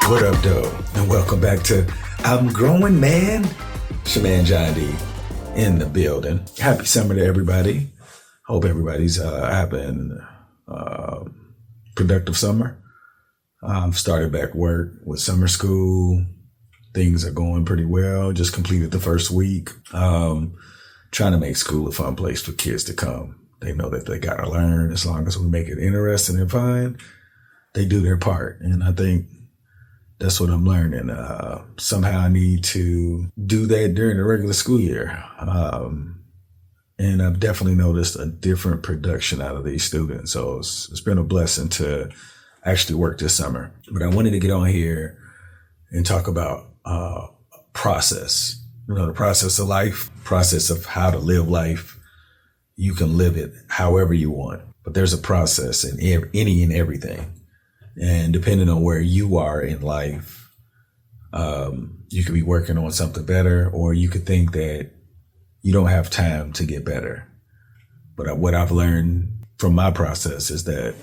What up, though? And welcome back to I'm Growing Man. It's your man, John D, in the building. Happy summer to everybody. Hope everybody's having productive summer. I've started back work with summer school. Things are going pretty well. Just completed the first week. Trying to make school a fun place for kids to come. They know that they got to learn. As long as we make it interesting and fun, they do their part. And I think that's what I'm learning. Somehow I need to do that during the regular school year. And I've definitely noticed a different production out of these students. So it's been a blessing to actually work this summer. But I wanted to get on here and talk about process. You know, the process of life, process of how to live life. You can live it however you want, but there's a process in any and everything. And depending on where you are in life, you could be working on something better, or you could think that you don't have time to get better. But what I've learned from my process is that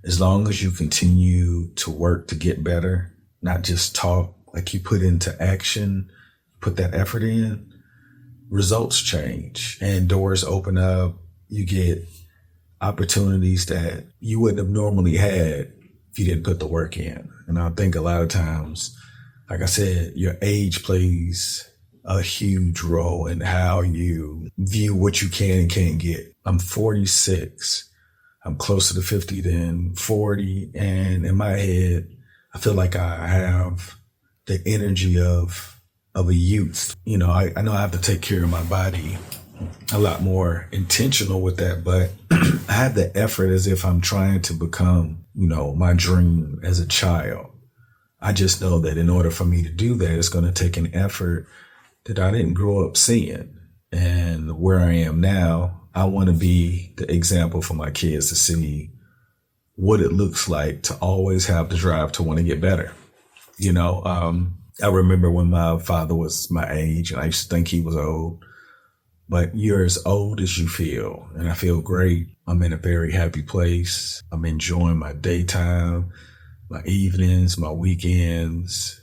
as long as you continue to work to get better, not just talk, like you put into action, put that effort in, results change and doors open up. You get opportunities that you wouldn't have normally had if you didn't put the work in. And I think a lot of times, like I said, your age plays a huge role in how you view what you can and can't get. I'm 46. I'm closer to 50 than 40. And in my head, I feel like I have the energy of a youth. You know, I know I have to take care of my body a lot more intentional with that, but I have the effort as if I'm trying to become, you know, my dream as a child. I just know that in order for me to do that, it's going to take an effort that I didn't grow up seeing. And where I am now, I want to be the example for my kids to see what it looks like to always have the drive to want to get better. You know, I remember when my father was my age and I used to think he was old, but you're as old as you feel. And I feel great. I'm in a very happy place. I'm enjoying my daytime, my evenings, my weekends,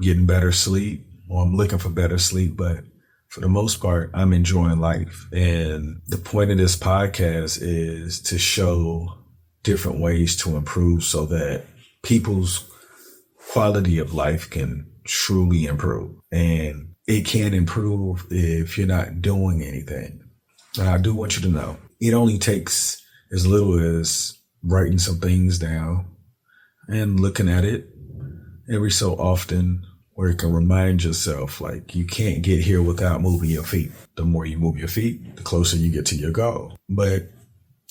getting better sleep. Well, I'm looking for better sleep, but for the most part, I'm enjoying life. And the point of this podcast is to show different ways to improve so that people's quality of life can truly improve. And it can't improve if you're not doing anything. And I do want you to know, it only takes as little as writing some things down and looking at it every so often, where you can remind yourself, like, you can't get here without moving your feet. The more you move your feet, the closer you get to your goal. But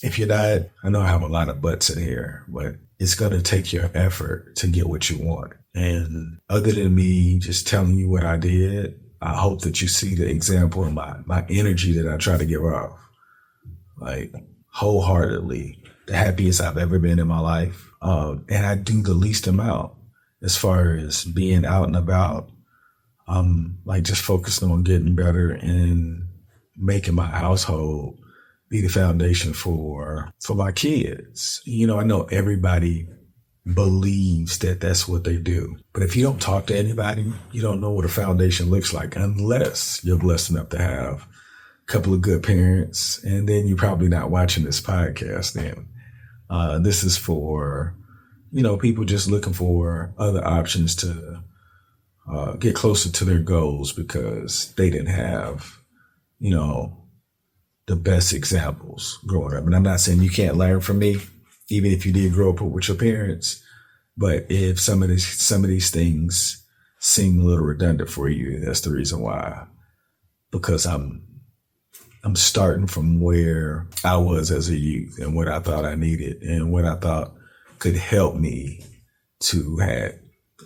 if you're not, I know I have a lot of buts in here, but it's going to take your effort to get what you want. And other than me just telling you what I did, I hope that you see the example of my energy that I try to give off. Like, wholeheartedly, the happiest I've ever been in my life. And I do the least amount as far as being out and about. Like, just focusing on getting better and making my household be the foundation for my kids. You know, I know everybody believes that that's what they do. But if you don't talk to anybody, you don't know what a foundation looks like unless you're blessed enough to have a couple of good parents. And then you're probably not watching this podcast then. This is for, you know, people just looking for other options to get closer to their goals because they didn't have, you know, the best examples growing up. And I'm not saying you can't learn from me, even if you did grow up with your parents. But if some of these things seem a little redundant for you, that's the reason why. Because I'm starting from where I was as a youth and what I thought I needed and what I thought could help me to have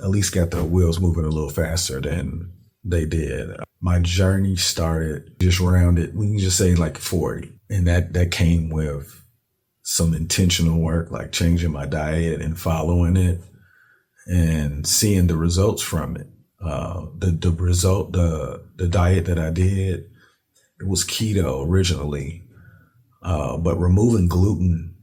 at least got the wheels moving a little faster than they did. My journey started just rounded, we can just say like 40. And that came with some intentional work, like changing my diet and following it and seeing the results from it. The diet that I did, it was keto originally, but removing gluten,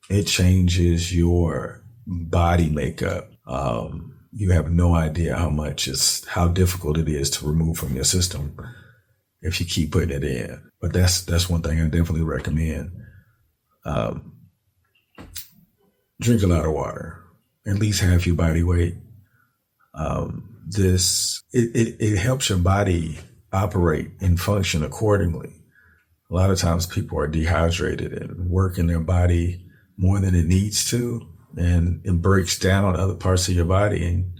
it changes your body makeup. You have no idea how difficult it is to remove from your system if you keep putting it in. But that's one thing I definitely recommend. Drink a lot of water, at least half your body weight. It helps your body operate and function accordingly. A lot of times people are dehydrated and working their body more than it needs to, and it breaks down other parts of your body, and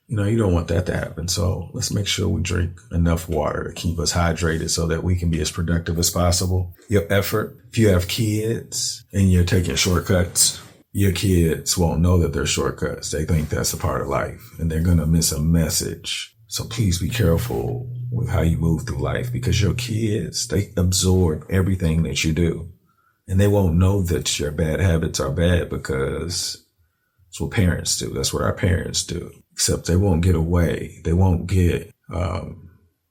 you don't want that to happen. So let's make sure we drink enough water to keep us hydrated so that we can be as productive as possible. Your effort, if you have kids and you're taking shortcuts, your kids won't know that they're shortcuts. They think that's a part of life, and they're going to miss a message. So please be careful with how you move through life, because your kids, they absorb everything that you do, and they won't know that your bad habits are bad, because that's what parents do. That's what our parents do, except they won't get away. They won't get the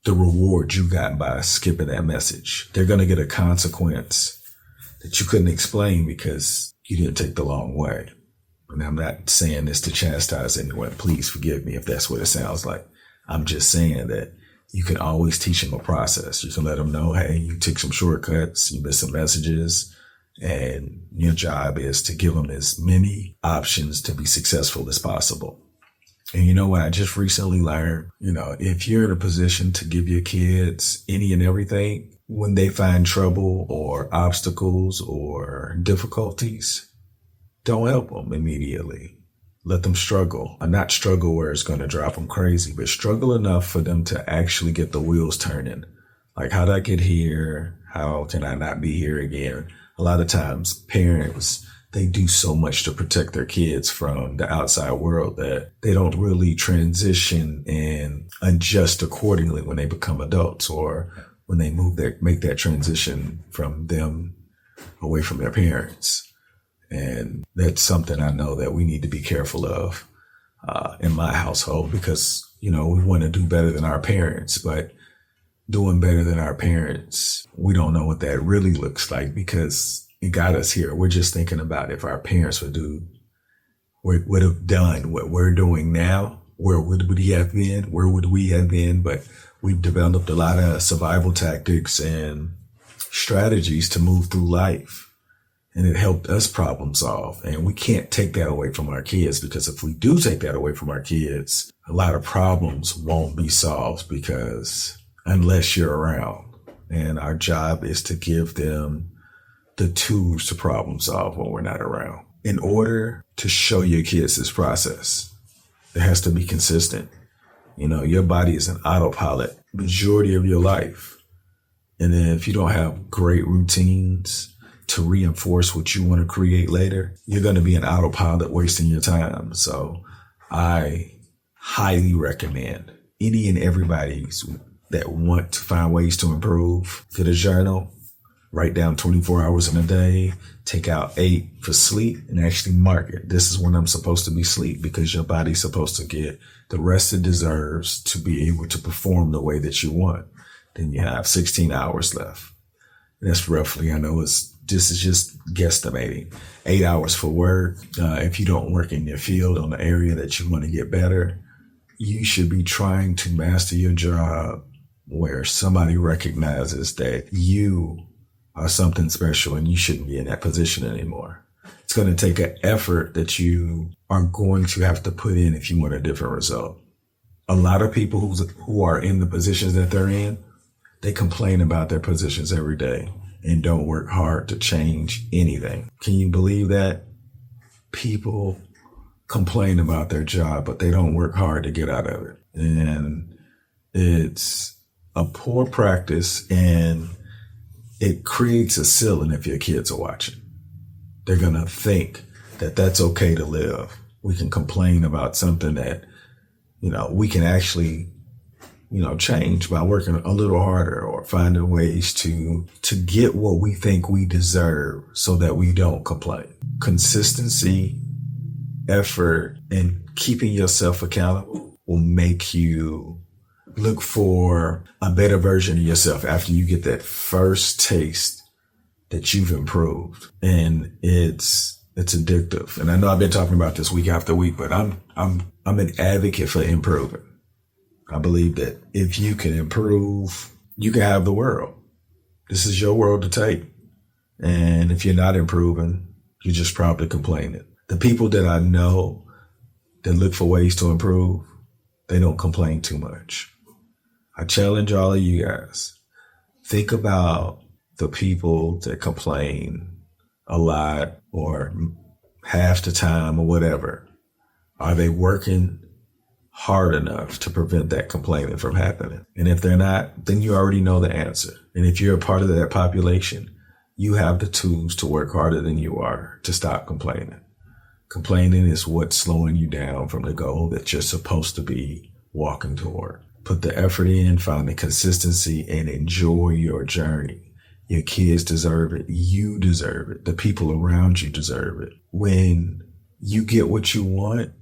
reward you got by skipping that message. They're going to get a consequence that you couldn't explain because you didn't take the long way. And I'm not saying this to chastise anyone. Please forgive me if that's what it sounds like. I'm just saying that you can always teach them a process. You can let them know, hey, you took some shortcuts, you missed some messages, and your job is to give them as many options to be successful as possible. And you know what I just recently learned? If you're in a position to give your kids any and everything, when they find trouble or obstacles or difficulties, don't help them immediately. Let them struggle. Not struggle where it's going to drive them crazy, but struggle enough for them to actually get the wheels turning. Like, how did I get here? How can I not be here again? A lot of times parents, they do so much to protect their kids from the outside world that they don't really transition and adjust accordingly when they become adults, or when they make that transition from them away from their parents. And that's something I know that we need to be careful of in my household, because, we want to do better than our parents, but doing better than our parents, we don't know what that really looks like, because it got us here. We're just thinking about if our parents would have done what we're doing now, where would we have been? Where would we have been? But we've developed a lot of survival tactics and strategies to move through life. And it helped us problem solve. And we can't take that away from our kids, because if we do take that away from our kids, a lot of problems won't be solved, because unless you're around. And our job is to give them the tools to problem solve when we're not around. In order to show your kids this process, it has to be consistent. Your body is an autopilot majority of your life. And then if you don't have great routines to reinforce what you want to create later, you're going to be an autopilot wasting your time. So I highly recommend any and everybody that want to find ways to improve, get a journal, write down 24 hours in a day, take out 8 for sleep, and actually mark it. This is when I'm supposed to be asleep, because your body's supposed to get the rest it deserves to be able to perform the way that you want. Then you have 16 hours left. That's roughly, this is just guesstimating, 8 hours for work. If you don't work in your field on the area that you want to get better, you should be trying to master your job where somebody recognizes that you are something special and you shouldn't be in that position anymore. It's going to take an effort that you are going to have to put in if you want a different result. A lot of people who are in the positions that they're in, they complain about their positions every day and don't work hard to change anything. Can you believe that? People complain about their job, but they don't work hard to get out of it. And it's a poor practice, and it creates a ceiling if your kids are watching. They're going to think that that's okay to live. We can complain about something that, we can actually, change by working a little harder or finding ways to get what we think we deserve so that we don't complain. Consistency, effort, and keeping yourself accountable will make you look for a better version of yourself after you get that first taste that you've improved. And it's It's addictive. And I know I've been talking about this week after week, but I'm an advocate for improving. I believe that if you can improve, you can have the world. This is your world to take. And if you're not improving, you're just probably complaining. The people that I know that look for ways to improve, they don't complain too much. I challenge all of you guys. Think about the people that complain a lot or half the time or whatever. Are they working hard enough to prevent that complaining from happening? And if they're not, then you already know the answer. And if you're a part of that population, you have the tools to work harder than you are to stop complaining. Complaining is what's slowing you down from the goal that you're supposed to be walking toward. Put the effort in, find the consistency, and enjoy your journey. Your kids deserve it. You deserve it. The people around you deserve it. When you get what you want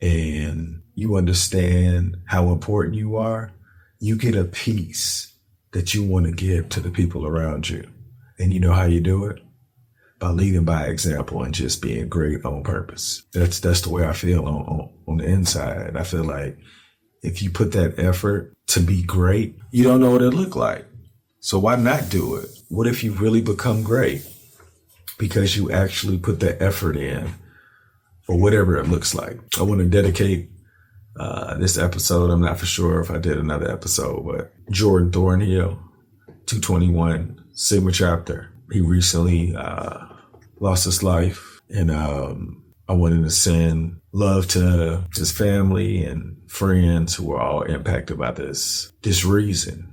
and you understand how important you are, you get a piece that you want to give to the people around you. And you know how you do it? By leading by example and just being great on purpose. That's the way I feel on the inside. I feel like if you put that effort to be great, you don't know what it look like. So why not do it? What if you really become great? Because you actually put the effort in for whatever it looks like. I want to dedicate this episode. I'm not for sure if I did another episode, but Jordan Thornhill, 221 Sigma chapter. He recently lost his life, and I wanted to send love to his family and friends who were all impacted by this reason.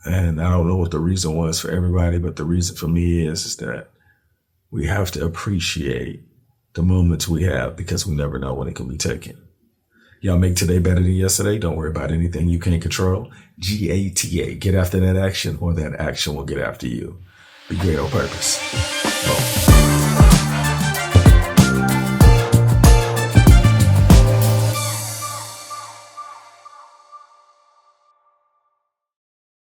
And I don't know what the reason was for everybody, but the reason for me is that we have to appreciate the moments we have because we never know when it can be taken. Y'all make today better than yesterday. Don't worry about anything you can't control. GATA. Get after that action, or that action will get after you. Be great on purpose. Boom.